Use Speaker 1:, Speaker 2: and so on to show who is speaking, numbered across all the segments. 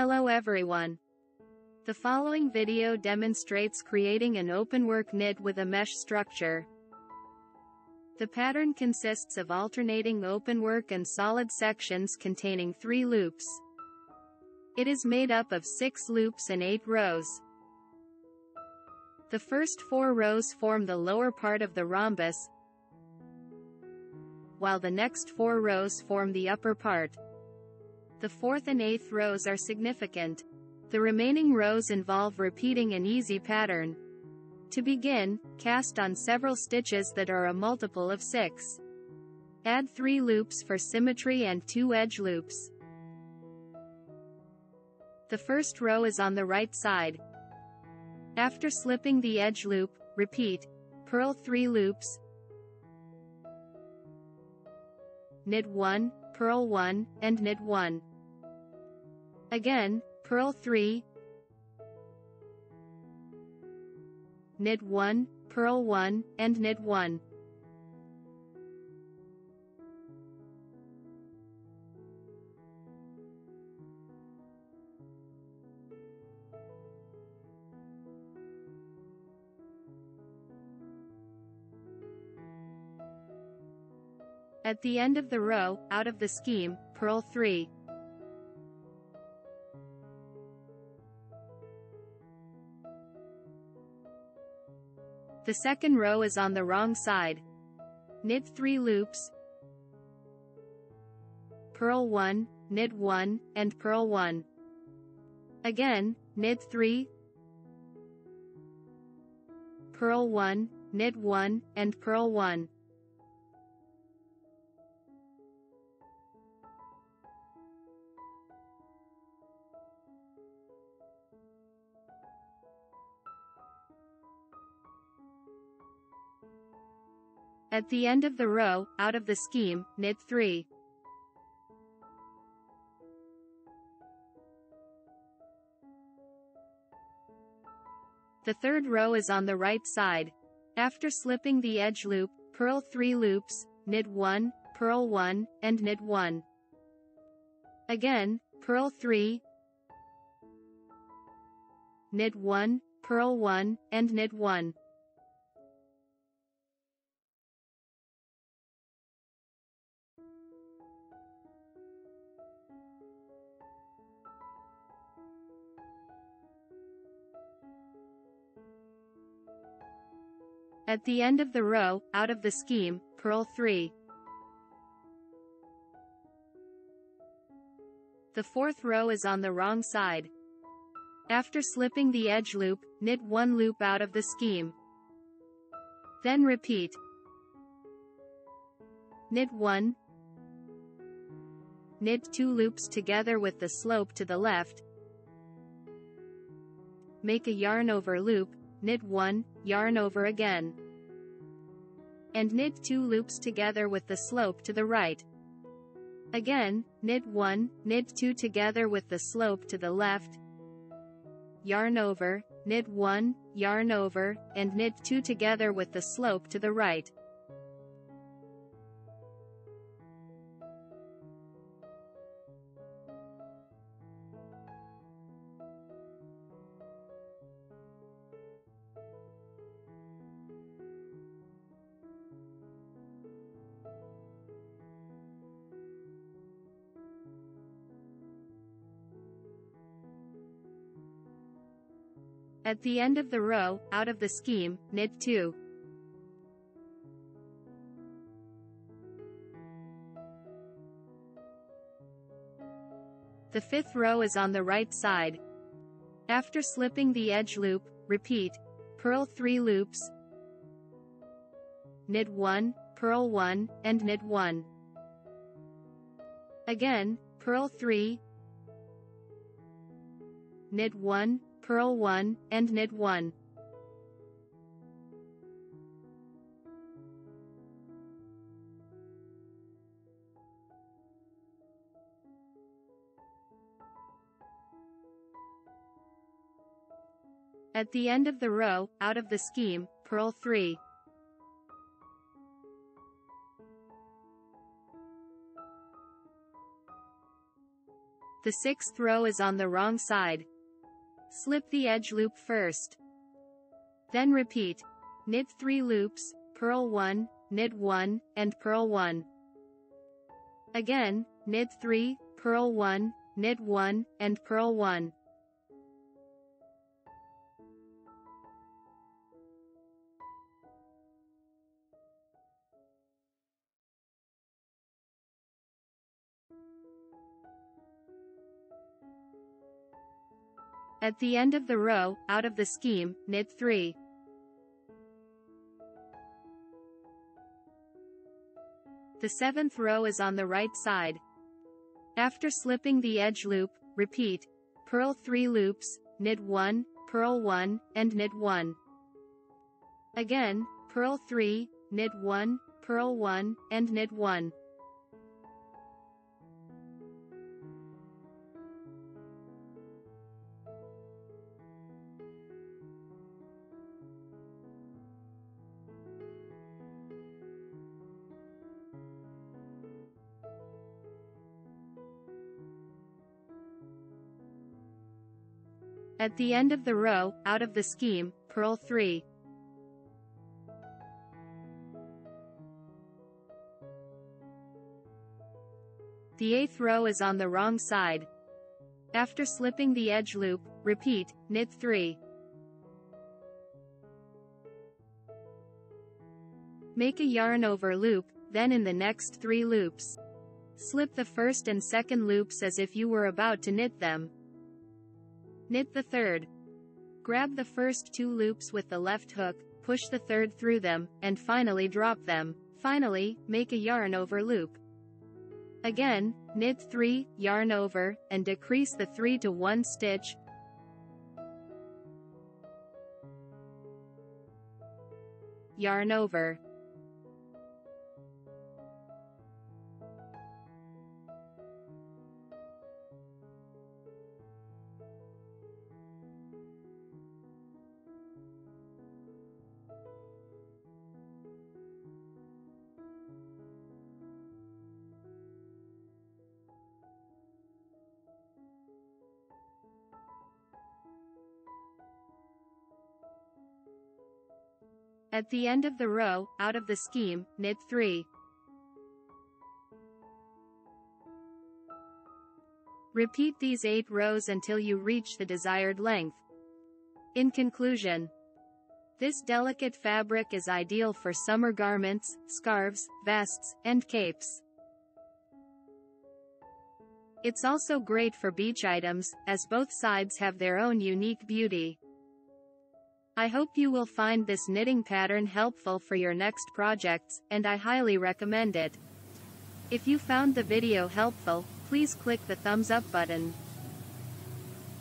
Speaker 1: Hello everyone. The following video demonstrates creating an openwork knit with a mesh structure. The pattern consists of alternating openwork and solid sections containing 3 loops. It is made up of 6 loops and 8 rows. The first 4 rows form the lower part of the rhombus, while the next 4 rows form the upper part. The 4th and 8th rows are significant. The remaining rows involve repeating an easy pattern. To begin, cast on several stitches that are a multiple of 6. Add 3 loops for symmetry and 2 edge loops. The first row is on the right side. After slipping the edge loop, repeat, purl 3 loops, knit 1, purl 1, and knit 1. Again, purl 3, knit 1, purl 1, and knit 1. At the end of the row, out of the scheme, purl 3. The second row is on the wrong side. Knit 3 loops, purl 1, knit 1, and purl 1. Again, knit 3, purl 1, knit 1, and purl 1. At the end of the row, out of the scheme, knit 3. The third row is on the right side. After slipping the edge loop, purl 3 loops, knit 1, purl 1, and knit 1. Again, purl 3, knit 1, purl 1, and knit 1. At the end of the row, out of the scheme, purl 3. The fourth row is on the wrong side. After slipping the edge loop, knit 1 loop out of the scheme. Then repeat. Knit 1, knit 2 loops together with the slope to the left. Make a yarn over loop, knit 1, yarn over again. And knit 2 loops together with the slope to the right. Again, knit 1, knit 2 together with the slope to the left. Yarn over, knit 1, yarn over, and knit 2 together with the slope to the right. At the end of the row, out of the scheme, knit 2. The fifth row is on the right side. After slipping the edge loop, repeat, purl 3 loops, knit 1, purl 1, and knit 1. Again, purl 3, knit 1, purl 1, and knit 1. At the end of the row, out of the scheme, purl 3. The 6th row is on the wrong side. Slip the edge loop first. Then repeat. Knit 3 loops, purl 1, knit 1, and purl 1. Again, knit 3, purl 1, knit 1, and purl 1. At the end of the row, out of the scheme, knit 3. The 7th row is on the right side. After slipping the edge loop, repeat. Purl 3 loops, knit 1, purl 1, and knit 1. Again, purl 3, knit 1, purl 1, and knit 1. At the end of the row, out of the scheme, purl 3. The 8th row is on the wrong side. After slipping the edge loop, repeat, knit 3. Make a yarn over loop, then in the next 3 loops. Slip the 1st and 2nd loops as if you were about to knit them. Knit the 3rd. Grab the first 2 loops with the left hook, push the 3rd through them, and finally drop them. Finally, make a yarn over loop. Again, knit 3, yarn over, and decrease the 3 to 1 stitch. Yarn over. At the end of the row, out of the scheme, knit 3. Repeat these 8 rows until you reach the desired length. In conclusion, this delicate fabric is ideal for summer garments, scarves, vests, and capes. It's also great for beach items, as both sides have their own unique beauty. I hope you will find this knitting pattern helpful for your next projects, and I highly recommend it. If you found the video helpful, please click the thumbs up button.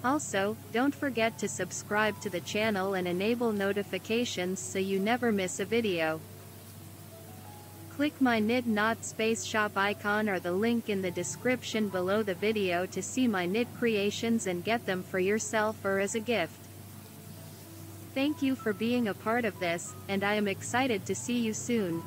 Speaker 1: Also, don't forget to subscribe to the channel and enable notifications so you never miss a video. Click my Knit Knot Space Shop icon or the link in the description below the video to see my knit creations and get them for yourself or as a gift. Thank you for being a part of this, and I am excited to see you soon.